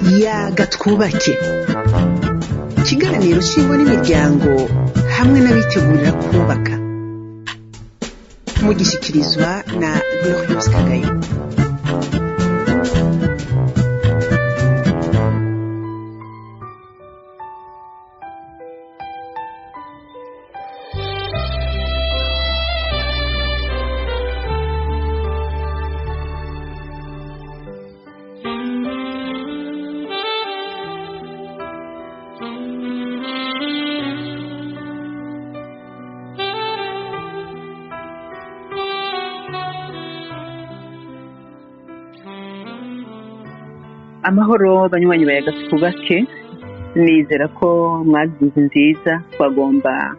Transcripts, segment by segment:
yaga twubake, ikiganiro cy'ingo n'imiryango hamwe n'abitegurira kubaka, mugishyikirizwa na Glorious Kagayo. Amahoro banywanyi bayaga twubake, nizera ko mwagize nziza. Twagomba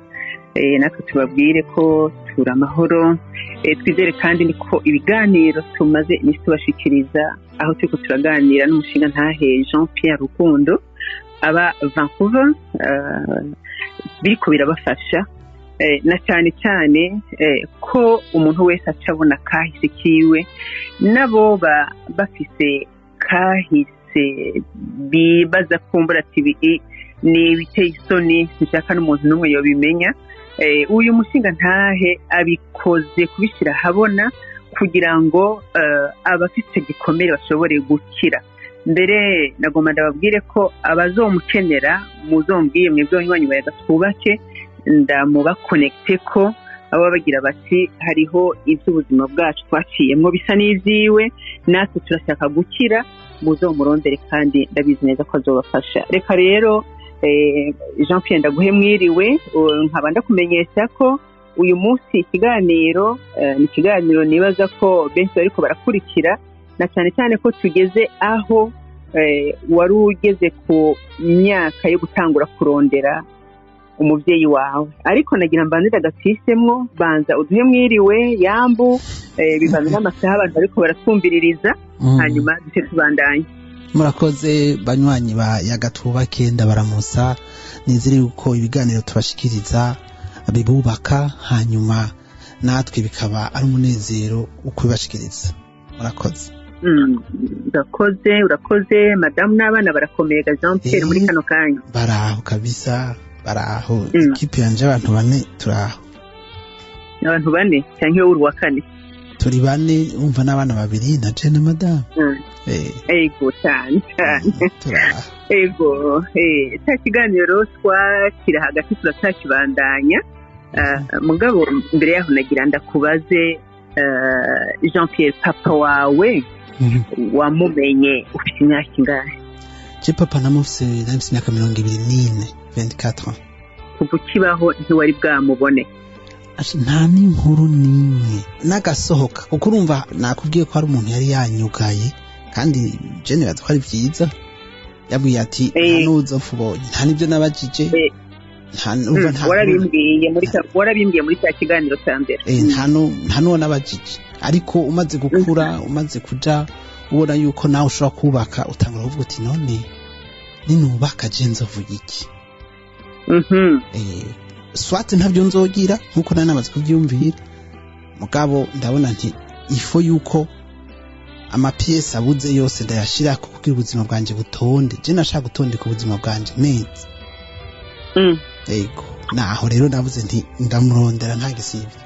natwe tubabwire ko turi amahoro, twizere kandi niko ibiganiro tumaze iminsi tubashikiriza, aho turiko turaganira n'umushinga ntahe Jean Pierre Rukundo aba Vancouver, biriko birabafasha na cyane cyane ko umuntu wese acabona kahise kiwe, nabo bafise kahise bibaza kumbura ati ni biteye isoni, nshaka n'umuntu n'umwe yobimenya. Uyu mushinga ntahe abikoze kubishyira habona kugira ngo abafite gikomere bashobore gukira. Mbere nagomba ndababwire ko abazomukenera muzombwiye mwebwe banywanyi bayaga twubake, ndamuba connecte ko abo bagira bati hariho iby'ubuzima bwacu twaciyemo bisa n'ivyiwe, natwe turashaka gukira, muzomurondere kandi ndabizi neza ko azobafasha. Reka rero Jean Pierre ndaguhe mwiriwe, nkaba ndakumenyesha ko uyu munsi ikiganiro ni ikiganiro nibaza ko benshi bariko barakurikira, na cyane cyane ko tugeze aho wari ugeze ku myaka yo gutangura kurondera umuvyeyi wawe. Ariko nagira mbanze ndagafisemwo, banza uduhe mwiriwe Yambu, bivanze n'amasaha abantu bariko baratwumviririza, hanyuma duce tubandanye. Murakoze banywanyi bayaga twubake, ndabaramusa, nizere yuko ibiganiro tubashikiriza bibubaka, hanyuma natwe bikaba ari umunezero ukubibashikiriza. Murakoze. Urakoze madamu, n'abana barakomega Jean Pierre muri kano kanya. Baraho kabisa, baraho. Ikipe yanje abantu bane turaho. Abantu bane cyangwa uri wa kane? Turi bane, umva n'abana babiri na je na madamu. Ego cyane. Ego cya kiganiro twakira hagati turacyakibandanya, mugabo mbere yaho nagira ndakubaze Jean Pierre, papa wawe wamumenye ufite imyaka ingahe? Je papa namufise imyaka 24. Kuva ukibaho ntiwari bwamubone? Nta n'inkuru n'imwe n'agasohoka, kuko urumva nakubwiye ko hari umuntu yari yanyugaye, kandi je nibaza ko ari vyiza. Yabwiye ati ntanuza ubonye, nta nibyo nabajije, warabimbwiye muri cya kiganiro cya mbere. Nta nuwo nabajije, ariko umaze gukura, umaze kuja ubona yuko nawe ushobora kubaka, utangura kuvuga uti none ninubaka je nzovuga iki? Swati ntabyo nzogira nkuko nari namaze kubyumvira, mugabo ndabona nti ifo yuko amapiese abuze yose ndayashira ko kugira ubuzima bwanje butonde. Je nashaka gutondeka ubuzima bwanje neza. Ego naho rero navuze nti ndamurondera nta gisibye.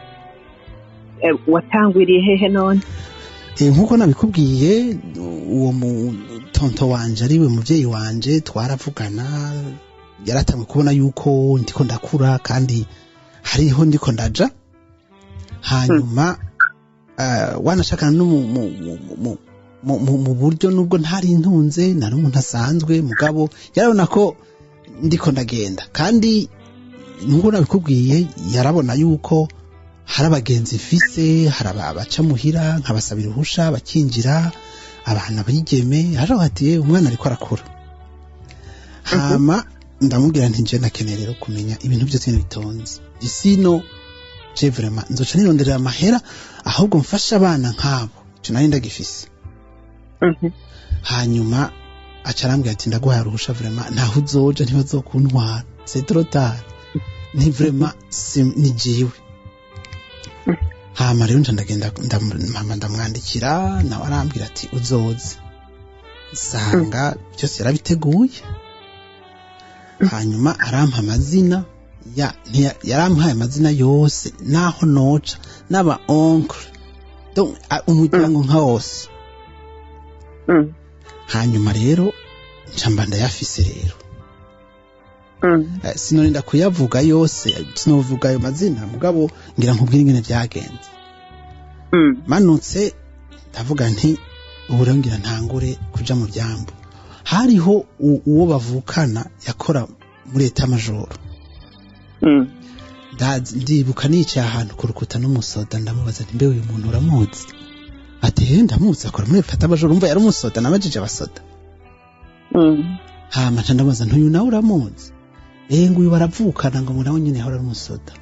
Watangwiriye hehe none? Nkuko nabikubwiye, uwo tonto wanje ariwe muvyeyi wanje, twaravugana, yaratamwe kubona yuko ndiko ndakura kandi hariho ndiko ndaja, hanyuma wanashakana no mu buryo nubwo ntari intunze, nari umuntu asanzwe, mugabo yarabona ko ndiko ndagenda, kandi nubwo nabikubwiye yarabona yuko hari abagenzi mfise, hari abaca muhira nkabasabira uruhusha bakinjira, abana bigeme, haraho hati umwana ariko arakura. Hama ndamubwira nti je nakeneye rero kumenya ibintu byose bitonze, isino je vraiment nzoca nironderera amahera, ahubwo mfasha abana nkabo, cyo nari ndagifise. Hanyuma acarambwira ati ndaguhaye uruhusha vraiment, ntaho uzoja ntibazokuntwara, c'est trop tard, ni vraiment ni jiwe. Hama rero ndagenda mama ndamwandikira, nawe arambwira ati uzoze. sanga byose yarabiteguye hanyuma arampa amazina yarampaye amazina yose naho noca n'aba oncle donc umuryango nka wose hanyuma rero ncamba ndayafise rero sinorinda kuyavuga yose sinovuga ayo mazina mugabo ngira nkubwire ingene byagenze manutse ndavuga nti ubu rero ngira ntangure kuja mu byambo hariho uwo bavukana yakora muri eta majoro ndibuka nicaye ahantu ku rukuta n'umusoda ndamubaza nti mbe uyu muntu uramuzi ati ndamuzi akora muri eta majoro umva yari umusoda nabajije abasoda hama ndamubaza ntuyu nawe uramuzi nguyu baravukana ngo nawe nyine yahora ari umusoda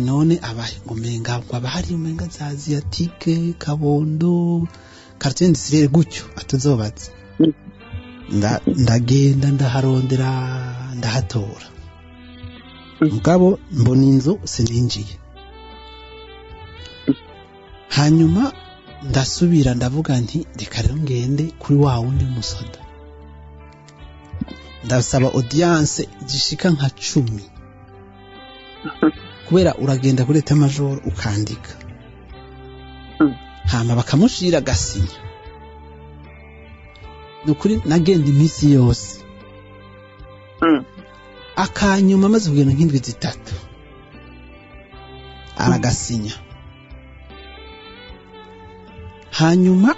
none abahe ngo menga abahari umenga za Asiatique Kabondo quartier industriel gutyo atuzobaza ndagenda ndaharondera ndahatora mugabo mbona inzu sininjiye hanyuma ndasubira ndavuga nti reka rero ngende kuri wa wundi musoda ndasaba audience gishika nka 10 kubera uragenda kuri eta major ukandika hama bakamushira gasinya nukuri nagenda imisi yose akanyuma maze kugenda nk'indwi zitatu aragasinya hanyuma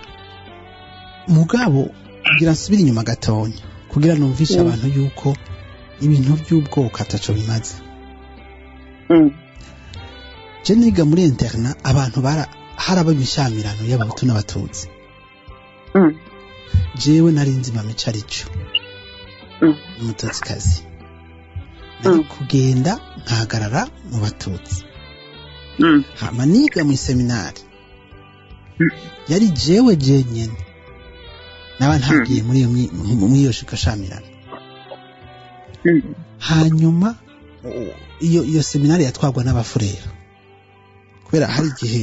mugabo kugira nsubire inyuma gatonya kugira numvishe abantu yuko ibintu by'ubwoko ataco bimaze je niga muri interna abantu haraba imishamirano y'abahutu n'abatutsi jewe narinzi mamica arico umututsikazi nari kugenda nkahagarara mu batutsi hama niga mu seminari yari jewe jenyene naba ntagiye muri iyo shikashamirano hanyuma iyo seminari yatwagwa n'abafurera kubera hari igihe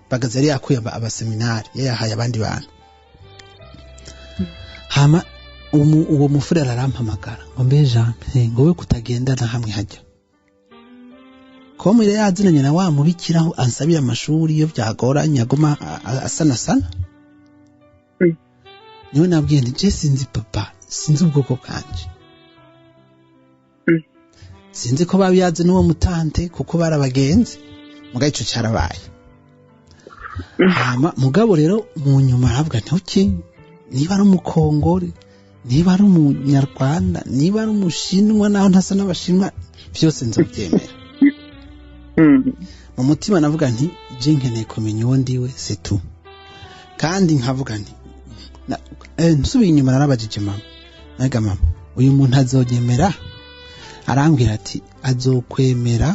bagaze yari yakuye abaseminari yayahaye abandi bantu hama uwo mufurera arampamagara ngo mbe Jean ngo we kutagenda na hamwe hajya ko muri yazinanye na wa mubikiraho ansabira amashuri iyo byagoranye agoma asana niwe nabwiye nti je sinzi papa sinzi ubwoko kanje sinzi ko babiyaze n'uwo mutante kuko barabagenzi muga ico cyarabaye hama mugabo rero mu nyuma aravuga nti uki niba ari umukongore niba ari umunyarwanda niba ari umushinwa naho ntasa n'abashinwa byose nzobyemera mu mutima navuga nti je nkeneye kumenya uwo ndiwe c'est tout kandi nkavuga nti nsubiye inyuma narabajije mama naga mama uyu muntu azonyemera arambwira ati azokwemera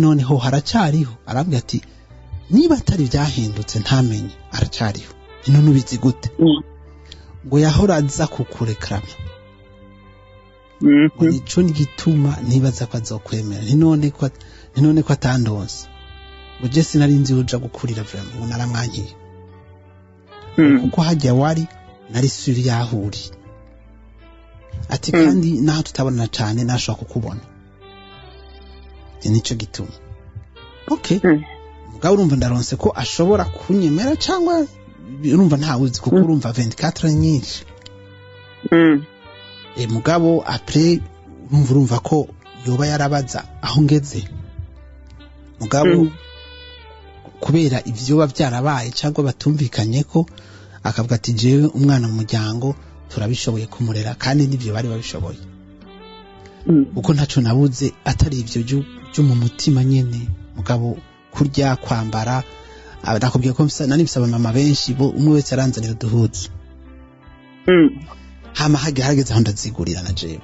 noneho haracyariho arambwira ati niba atari byahindutse ntamenye aracyariho none ubizi gute ngo yahora aza kukurekrama nico gituma nibaza ko azokwemera none ko atandonse ngo je sinarinzi uja gukurira vraiment ngo naramwankiye kuko hajya wari nari suri yahuri ati kandi naho tutabona cyane nashaka kukubona nico gituma okay mugabo urumva ndaronse ko ashobora kunyemera cyangwa urumva ntawuzi kuko urumva 24 nyinshi mugabo après urumva ko yoba yarabaza aho ngeze mugabo kubera ivyo bavyarabaye cyangwa batumvikanye ko akavuga ati jewe umwana mu muryango turabishoboye kumurera kandi nivyo bari babishoboye uko ntaco nabuze atari ivyo byo mu mutima nyene mugabo kurya kwambara nakubwiye ko nani bisaba mama benshi bo umwe wese aranzanira uduhuzu hama hageze aho ndazigurira na jewe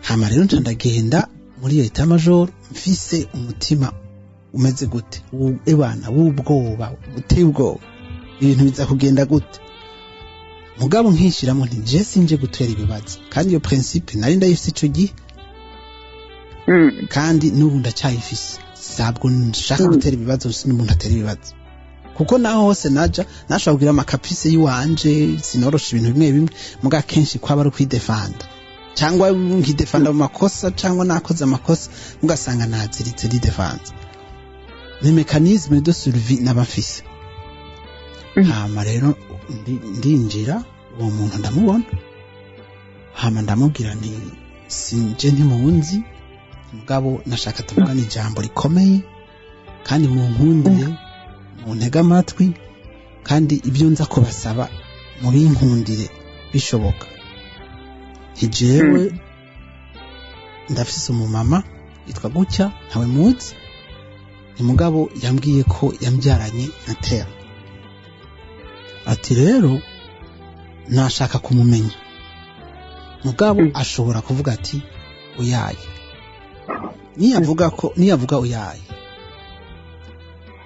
hama rero ndagenda muri iyo eta major mfise umutima umeze gute ebana w'ubwoba uteye ubwoba ibintu biza kugenda gute mugabo nkishiramo nti je sinje gutera ibibazo kandi iyo principe nari ndayifise ico gihe kandi n'ubu ndacyayifise sabwo nshaka gutera ibibazo n'umuntu atera ibibazo kuko naho hose naja nashobora kugira amakaprise yiwanje sinorosha ibintu bimwe bimwe muga kenshi kwaba ari kwidefanda cyangwa nkidefanda mu makosa cyangwa nakoze amakosa mugasanga naziritse didefense ni mécanisme de survie n'abafise hama rero ndinjira uwo muntu ndamubona hama ndamubwira nti sinje ntimunzi mugabo nashaka tuvugana ijambo rikomeye kandi mu nkundire mu ntega amatwi kandi ibyo nza kubasaba mu binkundire bishoboka hijewe ndafise umumama yitwa gutya ntawe muzi umugabo yambwiye ko yambyaranye na Tea ati rero nashaka kumumenya mugabo ashobora kuvuga ati uyaye niyavuga uyaye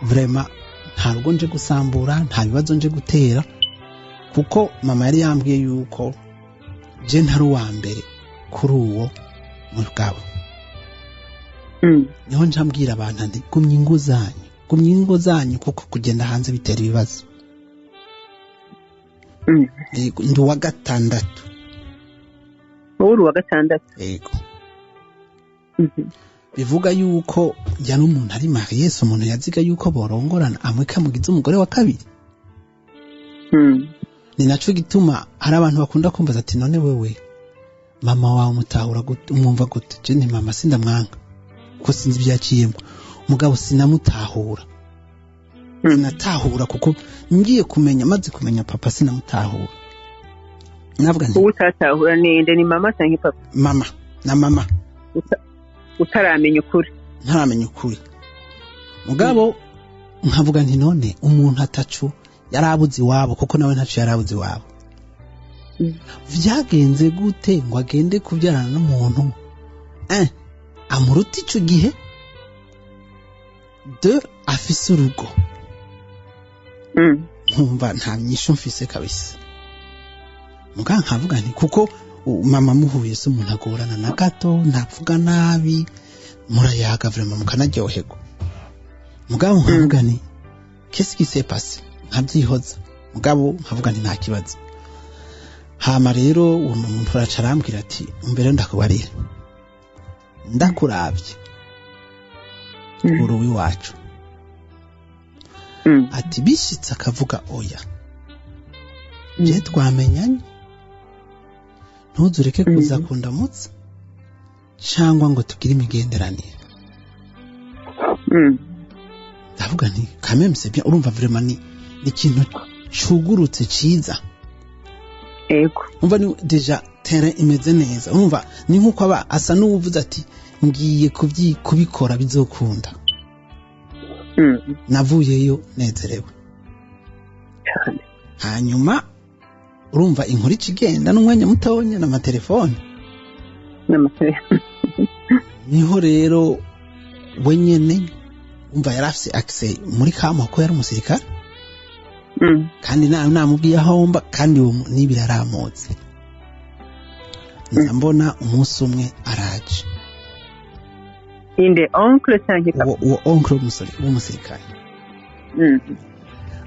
vraiment ntabwo nje gusambura nta bibazo nje gutera kuko mama yari yambwiye yuko je ntari uwa mbere kuri uwo mugabo niho njambwira abantu ati gumya ingo zanyu kuko kugenda hanze bitera ibibazo ndi uwa gatandatu uri uwa gatandatu yego bivuga yuko jya n'umuntu ari mariye so umuntu yaziga yuko borongorana amwe kamugize umugore wa kabiri ni naco gituma hari abantu bakunda kumbaza ati none wewe mama wawe umutahura umwumva gute je ni mama sindamwanka ko sinzi byaciyemo mugabo sinamutahura natahura kuko ngiye maze kumenya papa sinamutahura navuga nti utatahura ninde ni mama cyangwa papa mama utaramenya ukuri ntaramenya ukuri mugabo nkavuga nti none umuntu atacu yarabuze iwabo kuko nawe ntacu yarabuze iwabo vyagenze gute ngo agende kubyarana n'umuntu amuruta ico gihe de afise urugo nkumva nta myisho mfise kabisa muga nkavuga nti kuko mama muhuye se umuntu agorana na gato ntavuga nabi murayaga vraiment mukanaryoherwa mugabo nkavuga nti qu'est-ce qui s'est passé nkabyihoza mugabo nkavuga nti nta kibazo hama rero uwo muntu araca arambwira ati mbere ndakubarira ndakuravye uruwi wacu ati bishitse akavuga oya je twamenyanye ntuzureke kuza kundamutsa cyangwa ngo tugire imigenderanire ndavuga nti kamemse bien urumva vraiment ni ikintu cugurutse ciza ego umva ni deja terrain imeze neza urumva ni nkuko aba asa n'uvuze ati ngiye kubikora bizokunda navuyeyo nezerewe hanyuma urumva inkuru ikigenda n'umwanya mutonya n'amatelefone niho rero wenyene umva yarafise access muri kama ko yari umusirikare kandi namubwiye ahomba kandi uwo nibiraramutse mbona umunsi umwe araje inde oncle cyangwa uwo oncle w'umusirikare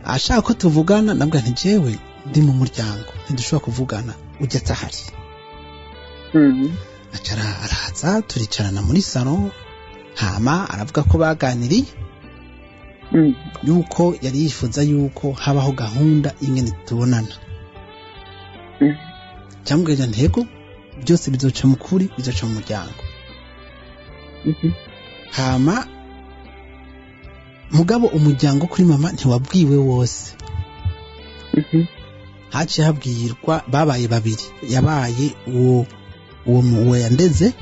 ashaka ko tuvugana nabwo nti jewe ndi mu muryango ntidushobora kuvugana ujya atahari acara araza turicarana muri salon hama aravuga ko baganiriye yuko yari yifuza yuko habaho gahunda ingene tubonana cyangwa ntego byose bizoca mu kuri bizoca mu muryango hama mugabo umuryango kuri mama ntiwabwiwe wose haciye habwirwa babaye babiri yabaye uwo yandeze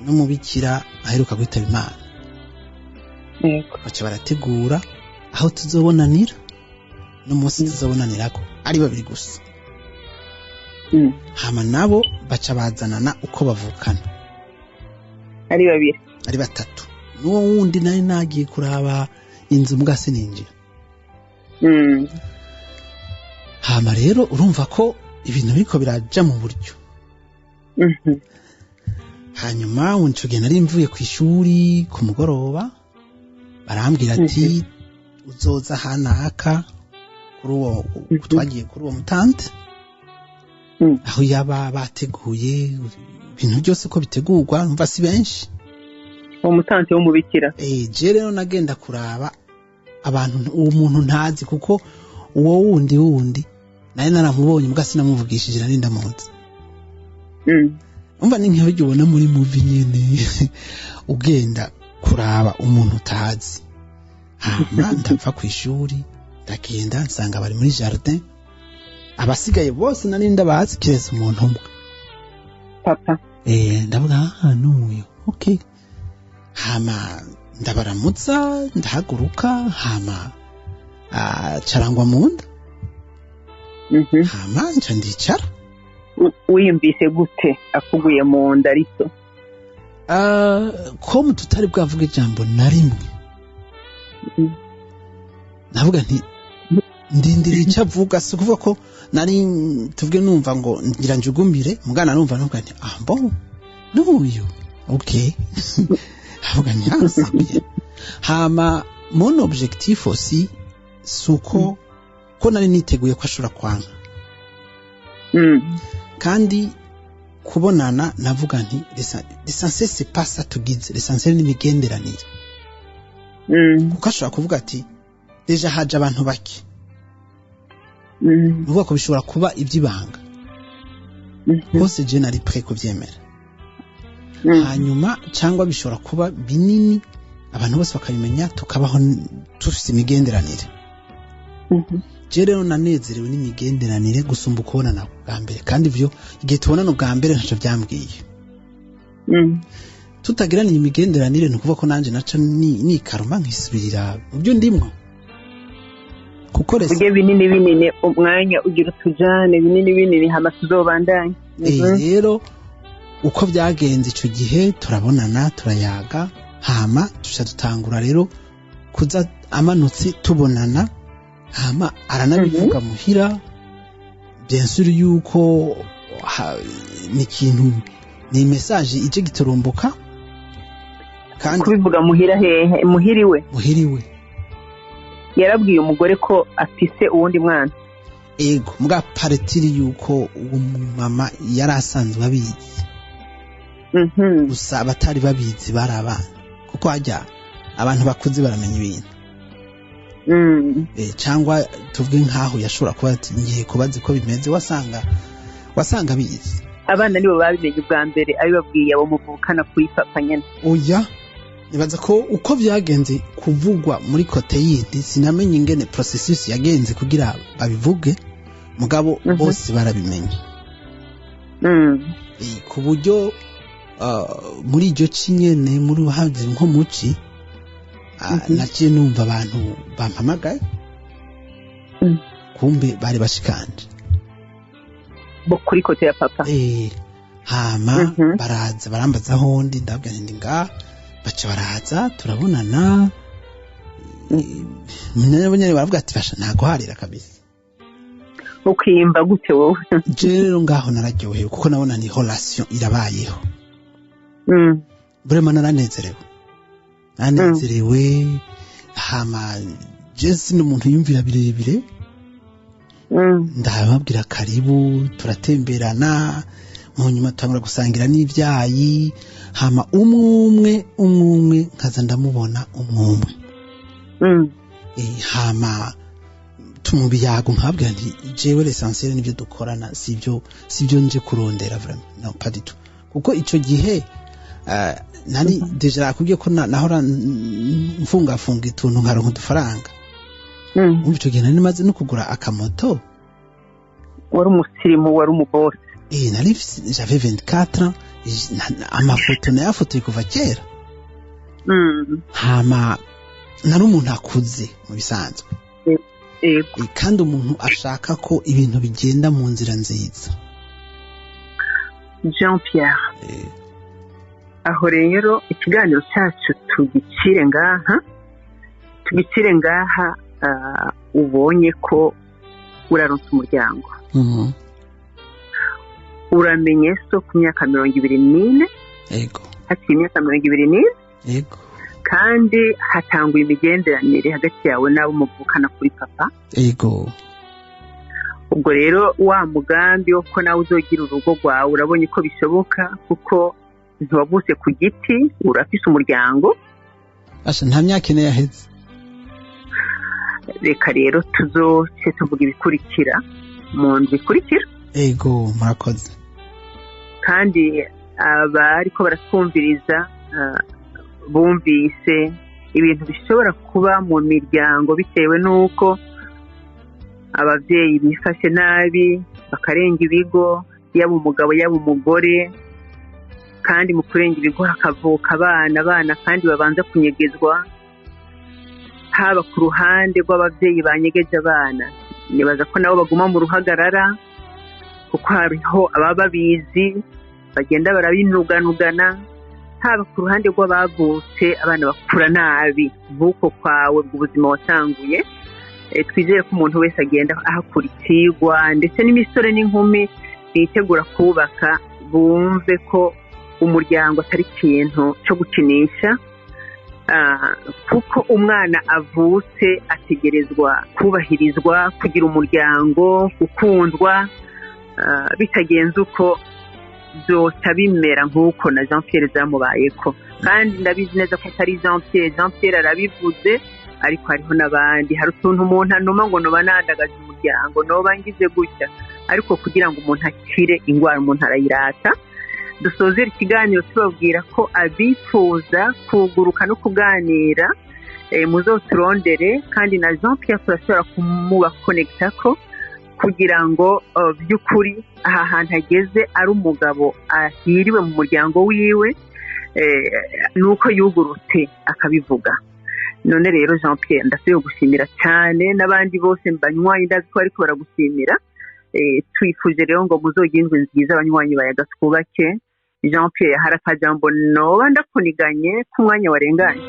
n'umubikira aheruka kwitaba Imana baca barategura aho tuzobonanira n'umunsi tuzobonanirako ari babiri gusa hama nabo baca bazanana uko bavukana ari babiri ari batatu n'uwo wundi nari nagiye kuraba inzu mbwa sininjira hama rero urumva ko ibintu biriko biraja mu buryo hanyuma uncuge nari mvuye ku ishuri ku mugoroba barambwira ati uzoza hanaka kuri uwo twagiye kuri uwo mutante aho yaba bateguye ibintu byose ko bitegurwa mva si benshi uwo mutante w'umubikira je rero nagenda kuraba abantu uwo muntu ntazi kuko uwo wundi naye naramubonye mbwa sinamuvugishije nari ndamuzi umva ni nk'ibyo ubona muri movie nyene ugenda kuraba umuntu utazi hama ndapfa ku ishuri ndagenda nsanga bari muri jardin abasigaye bose nari ndabazi kiretse umuntu umwe papa ndavuga n'uyu okay hama ndabaramutsa ndahaguruka hama carangwa mu nda hama nca ndicara wiyumvise gute akuguye mu nda ariko ko tutari bwavuga ijambo na rimwe navuga nti ndindira icyo avuga si ukuvuga ko nari tuvuge numva ngo ngira njugumire mugana numva nti bon n'uyu okay avuga nti hasi hama mon objectif aussi suko ko nari niteguye ko ashobora kwanga kandi kubonana navuga nti l'essentiel c'est pas ça tugize l'essentiel ni migenderanire kuko ashobora kuvuga ati deja haje abantu bake nuvuga ko bishobora kuba iby'ibanga hose je nari prêt kubyemera hanyuma cyangwa bishobora kuba binini abantu bose bakabimenya tukabaho tufite imigenderanire je rero nanezerewe n'imigenderanire gusumba kubonana bwa mbere kandi ivyo igihe tubonana bwa mbere ntaco byambwiye tutagirana imigenderanire nukuvuga ko nanje naca ni karuma nkisubirira mu byo ndimwo kuko rese binini umwanya ugira utujane binini hama tuzobandanye rero uko byagenze ico gihe turabonana turayaga hama tuca dutangura rero kuza amanutse tubonana hama aranabivuga muhira bien sûr yuko ni kintu ni message ije giturumbuka kandi kubivuga muhira hehe muhiriwe yarabwiye umugore ko afise uwundi mwana ego mbwa paretiri yuko uwo mama yari asanzwe abizi gusa abatari babizi bari abana kuko hajya abantu bakuze baramenya ibintu cyangwa tuvuge nk'aho yashobora kuba ati ngiye kubaza ko bimeze wasanga bizi abana nibo babimenye ubwa mbere abibabwiye abo muvukana kuri papa nyene oya nibaza ko uko byagenze kuvugwa muri kote yindi sinamenye ingene processus yagenze kugira babivuge mugabo bose barabimenye ku buryo muri iryo cinyene muri haje nko muci naciye numva abantu bampamagaye kumbe bari bashikanje bo kuri kote ya papa hama baraza barambaza hondi ndabwira ndi nga baca baraza turabonana munyabonyene baravuga ati basha ntago harira kabisa ukimba gute wowe rero ngaho nararyohewe kuko nabona ni relation irabayeho vraiment naranezerewe hama Jesse n'umuntu yumvira birebire ndababwira karibu turatemberana mu nyuma tangura gusangira n'ibyayi hama umwe nkaza ndamubona umwe hama tumubiyago nkabwira nti jewe l'essentiel nibyo dukorana sivyo nje kurondera vraiment non pas du tout kuko ico gihe nari deja akubwiye ko nahora mfunga ituntu nkaronka udufaranga ico gihe nari maze no kugura akamoto wari umusirimu wari umubose nari j'avais 24 ans amafoto nayafotoye kuva kera hama nari umuntu akuze mu bisanzwe kandi umuntu ashaka ko ibintu bigenda mu nzira nziza Jean Pierre aho rero ikiganiro cyacu tugicire ngaha ubonye ko uraronsa umuryango uramenye so ku myaka 24 yego hati imyaka 24 yego kandi hatanguye imigenderanire hagati yawe n'abo muvukana kuri papa. Ego. Ubwo rero wa mugambi wo ko nawe uzogira urugo rwawe urabonye ko bishoboka, kuko ntiwavutse ku giti, urafise umuryango. Asha nta myaka ine yaheze. Reka rero tuzoce tuvuga ibikurikira mu ndwi ikurikira. Ego, murakoze. Kandi abariko baratwumviriza bumvise ibintu bishobora kuba mu miryango bitewe n'uko abavyeyi bifashe nabi bakarenga ibigo, yaba umugabo yaba umugore, kandi mu kurenga ibigo hakavuka abana kandi babanza kunyegezwa, haba ku ruhande rw'abavyeyi banyegeje abana. Nibaza ko nabo baguma mu ruhagarara, kuko hariho ababa babizi bagenda barabinuganugana, haba ku ruhande rw'abavutse abana bakura nabi nk'uko kwawe ubuzima watanguye. Twizere ko umuntu wese agenda ahakura ikigwa, ndetse n'imisore n'inkumi bitegura kubaka bumve ko umuryango atari ikintu cyo gukinisha, kuko umwana avutse ategerezwa kubahirizwa, kugira umuryango, gukundwa. Bitagenze uko byose bimera nk'uko na Jean Pierre zamubayeko, kandi ndabizi neza ko atari Jean Pierre arabivuze, ariko hariho n'abandi. Hari utuntu umuntu anuma ngo noba nandagaje umuryango, noba ngize gutya, ariko kugira ngo umuntu akire ingwara umuntu arayirata. Dusozera ikiganiro tubabwira ko abifuza kuguruka no kuganira muzoturondere, kandi na Jean Pierre turashobora kumubakonegitako kugira ngo by'ukuri aha hantu ageze ari umugabo ahiriwe mu muryango wiwe, nuko yugurutse akabivuga. None rero Jean Pierre ndasubiye gushimira cyane, n'abandi bose banywanyi ndazi ko ariko baragushimira. Twifuje rero ngo muzogire indwi nziza abanywanyi bayaga twubake. Jean Pierre, hari akajambo noba ndakuniganye ku mwanya warenganye?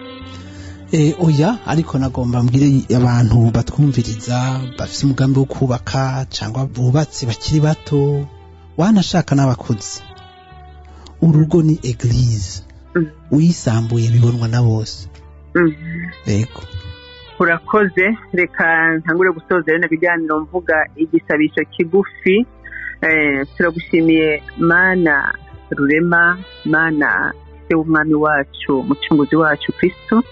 Oya, ariko nagomba mbwire abantu batwumviriza bafite umugambi wo kubaka cyangwa bubatse bakiri bato, wanashaka n'abakuze. Urugo ni eglise, uyisambuye bibonwa na bose. Ego. Urakoze. Reka ntangure gusoza rero nabiganiro mvuga igisabisho kigufi. Turagushimiye Mana Rurema, Mana se w'umwami wacu, umucunguzi wacu Kristo.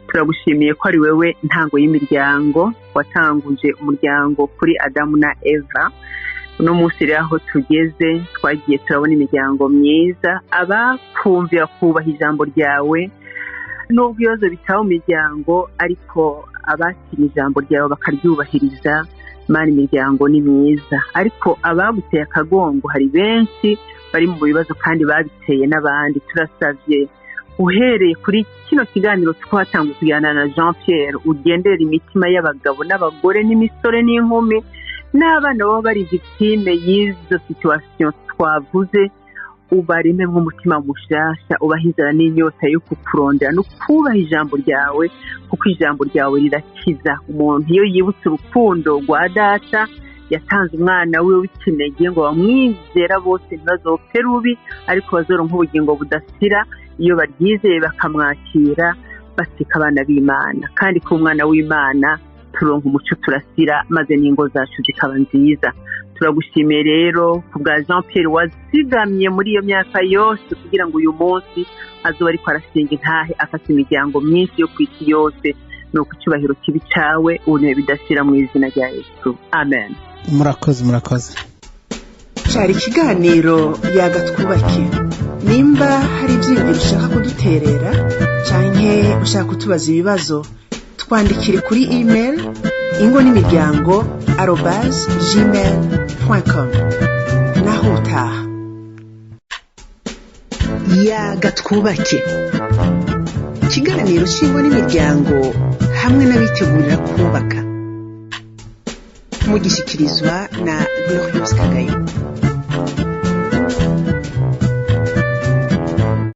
Turagushimiye ko ari wewe ntango y'imiryango, watanguje umuryango kuri Adamu na Eva. Uno munsi rero aho tugeze twagiye turabona imiryango myiza, abakumvira kubaha ijambo ryawe n'ubwo ibibazo bitaba mu miryango, ariko abakira ijambo ryawe bakaryubahiriza. Mana, imiryango ni myiza, ariko abaguteye akagongo hari benshi bari mu bibazo kandi babiteye n'abandi. Turasavye uhereye kuri kino kiganiro twatanga kujyana na Jean Pierre, ugendera imitima y'abagabo n'abagore n'imisore n'inkumi n'abana baba bari victime y'izo situation twavuze, ubareme nk'umutima mushasha, ubahizana n'inyota yo kukurondera no kubaha ijambo ryawe, kuko ijambo ryawe rirakiza. Umuntu iyo yibutse urukundo rwa data yatanze umwana we w'ikinege ngo bamwizera bose ntibazopfe rubi, ariko bazoronka ubugingo budasira iyo baryizeye bakamwakira, basika abana b'Imana. Kandi ko umwana w'Imana turonka umuco turasira, maze n'ingo zacu zikaba nziza. Turagushimiye rero ku bwa Jean Pierre wazigamye muri iyo myaka yose kugira ngo uyu munsi azoba ariko arasenga intahe afata imiryango myinshi yo kw'isi yose. Nuko icyubahiro kibi cawe ubuntu bidashira mu izina rya Yesu, amen. Murakoze. Cari ikiganiro yagatwubake. Nimba hari ivyiyumviro ushaka kuduterera canke ushaka kutubaza ibibazo, twandikire kuri email ingo-n'imiryango@gmail.com. Naho utaha. Yagatwubake, ikiganiro cy'ingo n'imiryango hamwe n'abitegurira kubaka, mugishikirizwa na Glorious Kagayo.